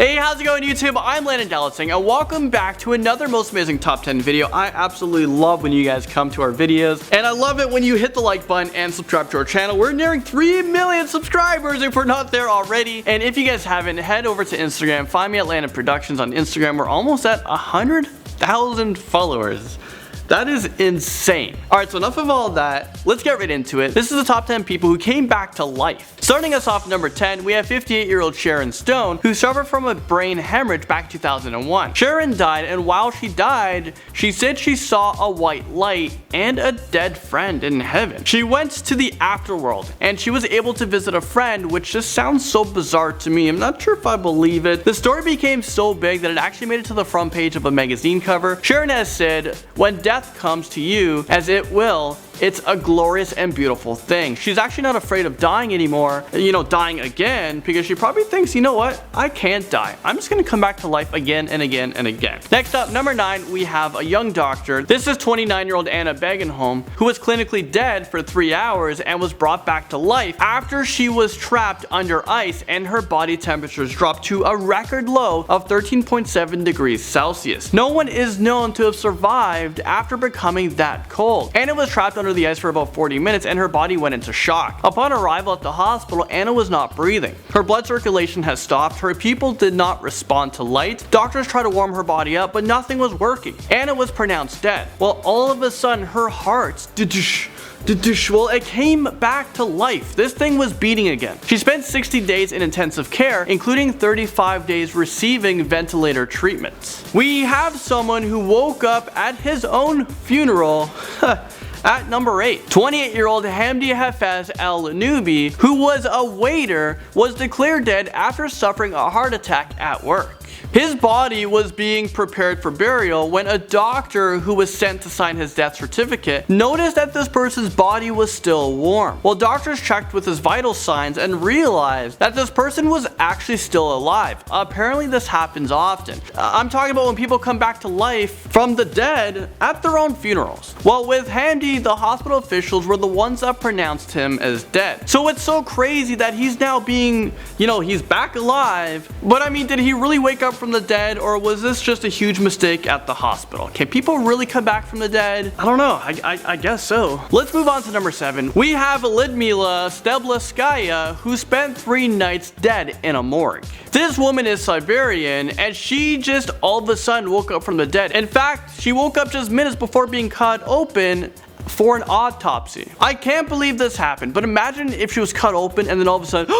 Hey, how's it going YouTube? I'm Landon Dallasing and welcome back to another Most Amazing Top 10 video. I absolutely love when you guys come to our videos and I love it when you hit the like button and subscribe to our channel. We're nearing 3 million subscribers if we're not there already. And if you guys haven't, head over to Instagram. Find me at Landon Productions on Instagram. We're almost at 100,000 followers. That is insane. Alright, so enough of all that. Let's get right into it. This is the top 10 people who came back to life. Starting us off number 10, we have 58-year-old Sharon Stone, who suffered from a brain hemorrhage back in 2001. Sharon died, and while she died, she said she saw a white light and a dead friend in heaven. She went to the afterworld, and she was able to visit a friend, which just sounds so bizarre to me. I'm not sure if I believe it. The story became so big that it actually made it to the front page of a magazine cover. Sharon has said, "When death comes to you, as it will, it's a glorious and beautiful thing." She's actually not afraid of dying anymore, dying again, because she probably thinks, you know what, I can't die. I'm just gonna come back to life again and again and again. Next up, number 9, we have a young doctor. This is 29-year-old Anna Begenholm, who was clinically dead for 3 hours and was brought back to life after she was trapped under ice and her body temperatures dropped to a record low of 13.7 degrees Celsius. No one is known to have survived after becoming that cold. Anna was trapped under the ice for about 40 minutes and her body went into shock. Upon arrival at the hospital, Anna was not breathing. Her blood circulation has stopped. Her pupil did not respond to light. Doctors tried to warm her body up, but nothing was working. Anna was pronounced dead. Well, all of a sudden, her heart, well, it came back to life. This thing was beating again. She spent 60 days in intensive care, including 35 days receiving ventilator treatments. We have someone who woke up at his own funeral. At number 8, 28-year-old Hamdi Hafez El Nubi, who was a waiter, was declared dead after suffering a heart attack at work. His body was being prepared for burial when a doctor who was sent to sign his death certificate noticed that this person's body was still warm. Well, doctors checked with his vital signs and realized that this person was actually still alive. Apparently this happens often. I'm talking about when people come back to life from the dead at their own funerals. Well, with Hamdi, the hospital officials were the ones that pronounced him as dead. So it's so crazy that he's now being, he's back alive. But I mean, did he really wake up from the dead, or was this just a huge mistake at the hospital? Can people really come back from the dead? I don't know. I guess so. Let's move on to number 7. We have Lyudmila Stableskaya, who spent 3 nights dead in a morgue. This woman is Siberian, and she just all of a sudden woke up from the dead. In fact, she woke up just minutes before being cut open for an autopsy. I can't believe this happened, but imagine if she was cut open and then all of a sudden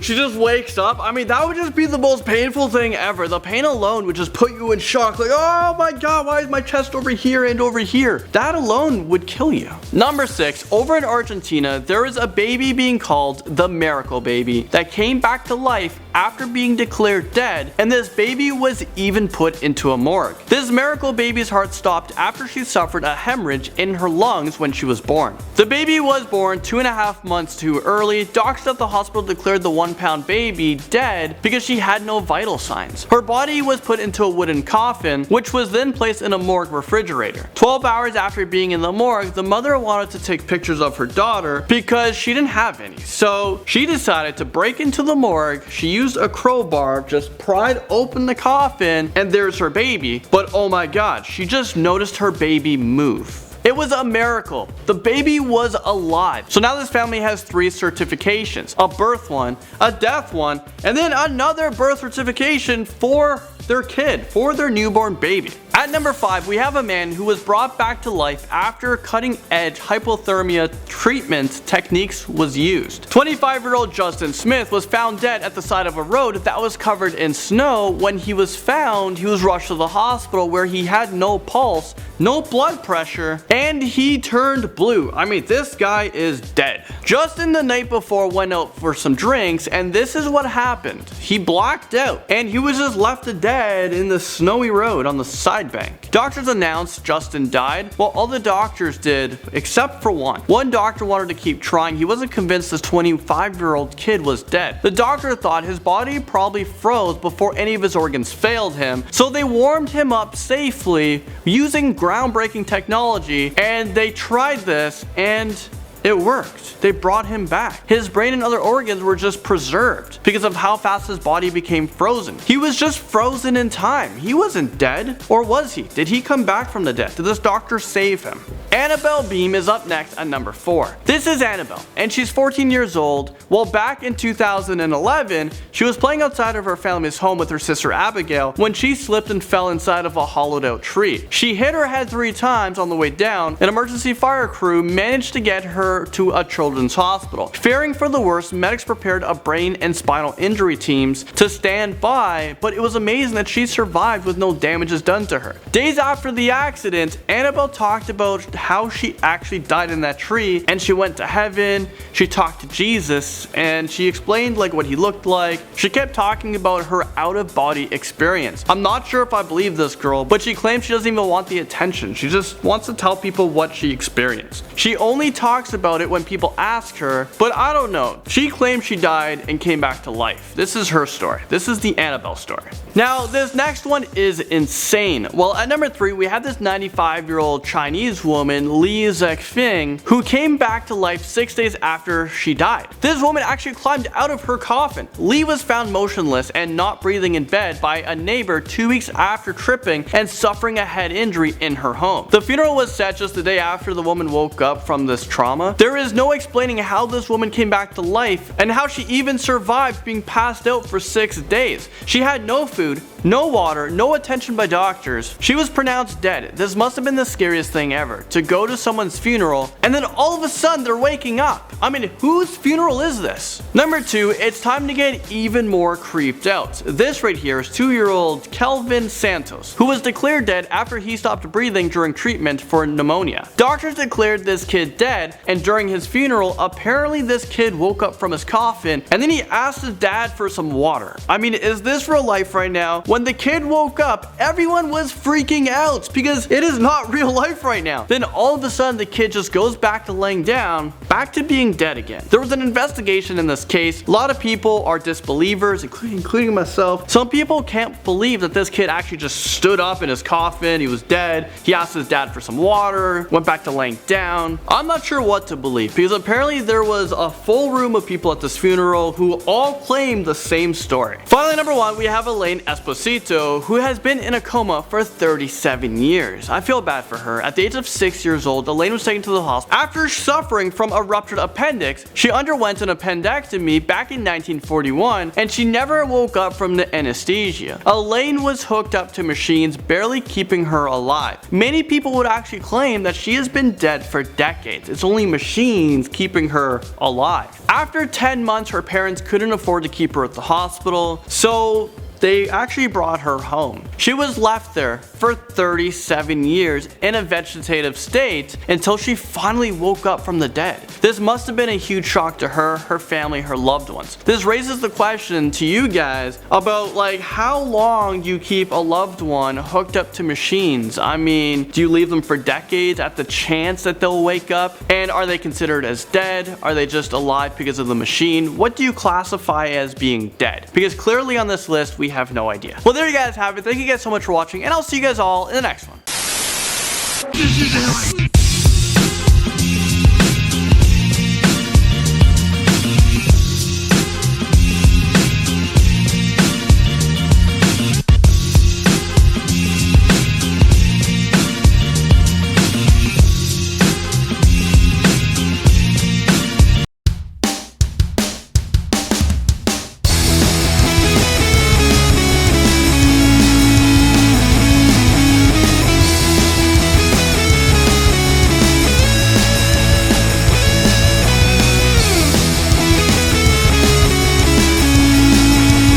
she just wakes up. I mean, that would just be the most painful thing ever. The pain alone would just put you in shock, like, oh my god, why is my chest over here and over here? That alone would kill you. Number 6, over in Argentina, there is a baby being called the Miracle Baby that came back to life after being declared dead, and this baby was even put into a morgue. This Miracle Baby's heart stopped after she suffered a hemorrhage in her lungs when she was born. The baby was born 2.5 months too early. Doctors at the hospital declared the 1-pound baby dead because she had no vital signs. Her body was put into a wooden coffin, which was then placed in a morgue refrigerator. 12 hours after being in the morgue, the mother wanted to take pictures of her daughter because she didn't have any. So she decided to break into the morgue. She used a crowbar, just pried open the coffin, and there's her baby. But oh my god, she just noticed her baby move. It was a miracle. The baby was alive. So now this family has 3 certifications. A birth one, a death one, and then another birth certification for their kid, for their newborn baby. At number 5, we have a man who was brought back to life after cutting-edge hypothermia treatment techniques was used. 25-year-old Justin Smith was found dead at the side of a road that was covered in snow. When he was found, he was rushed to the hospital where he had no pulse, no blood pressure, and he turned blue. I mean, this guy is dead. Justin the night before went out for some drinks, and this is what happened. He blacked out, and he was just left dead in the snowy road on the side bank. Doctors announced Justin died. Well, all the doctors did, except for one. One doctor wanted to keep trying. He wasn't convinced this 25-year-old kid was dead. The doctor thought his body probably froze before any of his organs failed him, so they warmed him up safely using groundbreaking technology, and they tried this, and It worked. They brought him back. His brain and other organs were just preserved because of how fast his body became frozen. He was just frozen in time. He wasn't dead. Or was he? Did he come back from the dead? Did this doctor save him? Annabelle Beam is up next at number 4. This is Annabelle, and she's 14 years old. Well, back in 2011, she was playing outside of her family's home with her sister Abigail when she slipped and fell inside of a hollowed out tree. She hit her head 3 times on the way down. An emergency fire crew managed to get her to a children's hospital. Fearing for the worst, medics prepared a brain and spinal injury teams to stand by, but it was amazing that she survived with no damages done to her. Days after the accident, Annabelle talked about how she actually died in that tree, and she went to heaven. She talked to Jesus, and she explained like what he looked like. She kept talking about her out-of-body experience. I'm not sure if I believe this girl, but she claims she doesn't even want the attention. She just wants to tell people what she experienced. She only talks about it when people ask her, but I don't know. She claims she died and came back to life. This is her story. This is the Annabelle story. Now, this next one is insane. Well, at number 3, we have this 95-year-old Chinese woman, Li Zexfeng, who came back to life 6 days after she died. This woman actually climbed out of her coffin. Li was found motionless and not breathing in bed by a neighbor 2 weeks after tripping and suffering a head injury in her home. The funeral was set just the day after the woman woke up from this trauma. There is no explaining how this woman came back to life and how she even survived being passed out for 6 days. She had no food, no water, no attention by doctors. She was pronounced dead. This must have been the scariest thing ever, to go to someone's funeral and then all of a sudden they're waking up. I mean, whose funeral is this? Number 2, it's time to get even more creeped out. This right here is 2-year-old Kelvin Santos, who was declared dead after he stopped breathing during treatment for pneumonia. Doctors declared this kid dead, and during his funeral, apparently this kid woke up from his coffin and then he asked his dad for some water. I mean, is this real life right now? When the kid woke up, everyone was freaking out because it is not real life right now. Then all of a sudden the kid just goes back to laying down, back to being dead again. There was an investigation in this case. A lot of people are disbelievers, including myself. Some people can't believe that this kid actually just stood up in his coffin. He was dead. He asked his dad for some water, went back to laying down. I'm not sure what to believe because apparently there was a full room of people at this funeral who all claimed the same story. Finally, number 1, we have Elaine Esposito, who has been in a coma for 37 years. I feel bad for her. At the age of 6 years old, Elaine was taken to the hospital after suffering from a ruptured appendix. She underwent an appendectomy back in 1941, and she never woke up from the anesthesia. Elaine was hooked up to machines, barely keeping her alive. Many people would actually claim that she has been dead for decades. It's only machines keeping her alive. After 10 months, her parents couldn't afford to keep her at the hospital, so they actually brought her home. She was left there for 37 years in a vegetative state until she finally woke up from the dead. This must have been a huge shock to her, her family, her loved ones. This raises the question to you guys about like how long do you keep a loved one hooked up to machines? I mean, do you leave them for decades at the chance that they'll wake up? And are they considered as dead? Are they just alive because of the machine? What do you classify as being dead? Because clearly on this list we have no idea. Well, there you guys have it. Thank you guys so much for watching, and I'll see you guys all in the next one.